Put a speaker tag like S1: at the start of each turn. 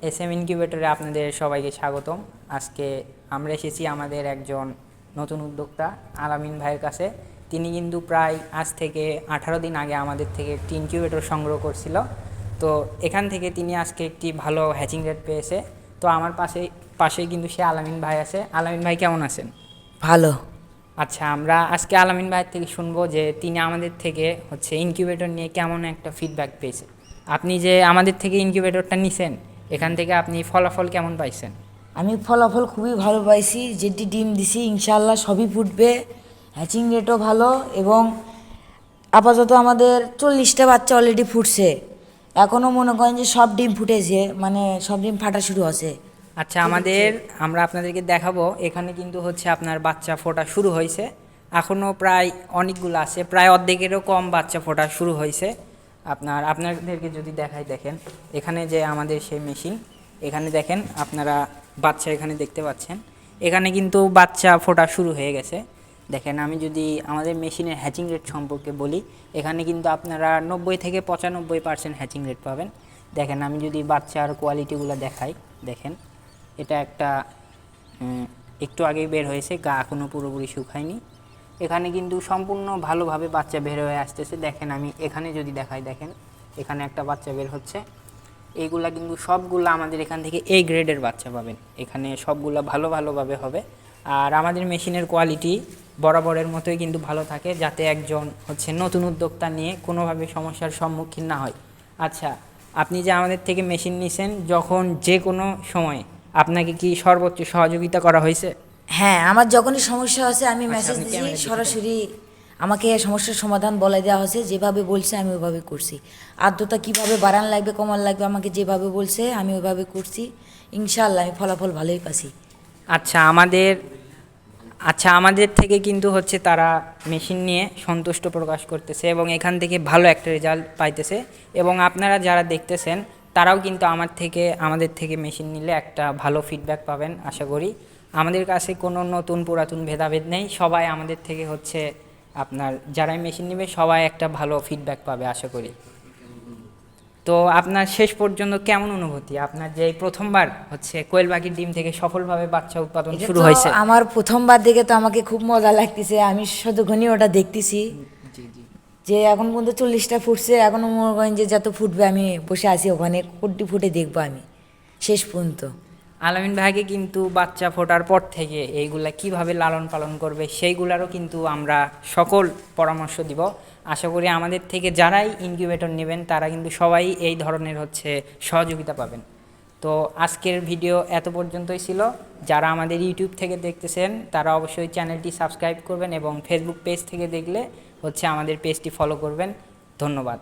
S1: SM ইনকিউবেটরে আপনাদের সবাইকে স্বাগতম। আজকে আমরা এসেছি আমাদের একজন নতুন উদ্যোক্তা আলামিন ভাইয়ের কাছে। তিনি কিন্তু প্রায় আজ থেকে 18 দিন আগে আমাদের থেকে একটি ইনকিউবেটর সংগ্রহ করছিল। তো এখান থেকে তিনি আজকে একটি ভালো হ্যাচিং রেট পেয়েছে। তো আমার পাশেই কিন্তু সে আলামিন ভাই আছে। আলামিন ভাই কেমন আছেন?
S2: ভালো।
S1: আচ্ছা, আমরা আজকে আলামিন ভাইয়ের থেকে শুনবো যে তিনি আমাদের থেকে ইনকিউবেটর নিয়ে কেমন একটা ফিডব্যাক পেয়েছে। আপনি যে আমাদের থেকে ইনকিউবেটরটা নিছেন, এখান থেকে আপনি ফলাফল কেমন পাইছেন?
S2: আমি ফলাফল খুবই ভালো পাইছি। যেটি ডিম দিছি ইনশাআল্লাহ সবই ফুটবে, হ্যাচিং রেটও ভালো এবং আপাতত আমাদের 40টা বাচ্চা অলরেডি ফুটছে। এখনও মনে করেন যে সব ডিম ফুটেছে, মানে সব ডিম ফাটা শুরু আছে।
S1: আচ্ছা, আমরা আপনাদেরকে দেখাবো। এখানে কিন্তু আপনার বাচ্চা ফোটা শুরু হয়েছে। এখনও প্রায় অনেকগুলো আছে, প্রায় অর্ধেকেরও কম বাচ্চা ফোটা শুরু হয়েছে। আপনাদেরকে যদি দেখাই, দেখেন এখানে যে আমাদের সেই মেশিন, এখানে দেখেন আপনারা বাচ্চা এখানে দেখতে পাচ্ছেন। এখানে কিন্তু বাচ্চা ফোটা শুরু হয়ে গেছে। দেখেন, আমি যদি আমাদের মেশিনের হ্যাচিং রেট সম্পর্কে বলি, এখানে কিন্তু আপনারা 90 থেকে 95% হ্যাচিং রেট পাবেন। দেখেন, আমি যদি বাচ্চার কোয়ালিটিগুলো দেখাই, দেখেন এটা একটা একটু আগেই বের হয়েছে, গা এখনও পুরোপুরি শুকায়নি। এখানে কিন্তু সম্পূর্ণ ভালোভাবে বাচ্চা বের হয়ে আসতেছে। দেখেন, আমি এখানে যদি দেখাই, দেখেন এখানে একটা বাচ্চা বের হচ্ছে। এইগুলা কিন্তু সবগুলা আমাদের এখান থেকে A গ্রেডের বাচ্চা পাবেন। এখানে সবগুলা ভালোভাবে হবে। আর আমাদের মেশিনের কোয়ালিটি বরাবরের মতোই কিন্তু ভালো থাকে, যাতে একজন নতুন উদ্যোক্তা নিয়ে কোনোভাবে সমস্যার সম্মুখীন না হয়। আচ্ছা, আপনি যে আমাদের থেকে মেশিন নিছেন, যখন যে কোনো সময় আপনাকে কি সর্বোচ্চ সহযোগিতা করা হয়েছে?
S2: হ্যাঁ, আমার যখনই সমস্যা আছে আমি
S1: আচ্ছা,
S2: মেসেজ
S1: আপনি
S2: দিছি,
S1: ক্যামেরার দিকে দেন।
S2: সরাসরি আমাকে সমস্যার সমাধান বলে দেওয়া হয়েছে। যেভাবে বলছে আমি ওইভাবে করছি। আর্দ্রতা কীভাবে বাড়ান লাগবে কমান লাগবে আমাকে যেভাবে বলছে আমি ওইভাবে করছি। ইনশাআল্লাহ আমি ফলাফল ভালোই পাচ্ছি।
S1: আচ্ছা, আমাদের থেকে কিন্তু তারা মেশিন নিয়ে সন্তুষ্ট প্রকাশ করতেছে এবং এখান থেকে ভালো একটা রেজাল্ট পাইতেছে। এবং আপনারা যারা দেখতেছেন তারাও কিন্তু আমাদের থেকে মেশিন নিলে একটা ভালো ফিডব্যাক পাবেন আশা করি। আমাদের কাছে কোনো নতুন পুরাতন ভেদাভেদ নেই। সবাই আমাদের থেকে আপনার যারাই মেশিন নেবে সবাই একটা ভালো ফিডব্যাক পাবে আশা করি। তো আপনার শেষ পর্যন্ত কেমন অনুভূতি? আপনার যে প্রথমবার কোয়েল পাখির ডিম থেকে সফলভাবে বাচ্চা উৎপাদন
S2: এটা
S1: শুরু
S2: তো
S1: হয়েছে।
S2: আমার প্রথমবার দেখে তো আমাকে খুব মজা লাগতেছে। আমি শতক্ষণই ওটা দেখতেছি
S1: জি জি।
S2: যে এখন পর্যন্ত 40টা ফুটছে। এখনও মনে করেন যে যত ফুটবে আমি বসে আছি ওখানে, কোটি ফুটে দেখবো আমি শেষ পর্যন্ত।
S1: আলামিন ভাইকে কিন্তু বাচ্চা ফোটার পর থেকে এইগুলা কিভাবে লালন পালন করবে সেইগুলারও কিন্তু আমরা সকল পরামর্শ দিব। আশা করি আমাদের থেকে যারাই ইনকিউবেটর নেবেন তারা কিন্তু সবাই এই ধরনের সহযোগিতা পাবেন। তো আজকের ভিডিও এত পর্যন্তই ছিল। যারা আমাদের ইউটিউব থেকে দেখতেছেন তারা অবশ্যই চ্যানেলটি সাবস্ক্রাইব করবেন এবং ফেসবুক পেজ থেকে দেখলে আমাদের পেজটি ফলো করবেন। ধন্যবাদ।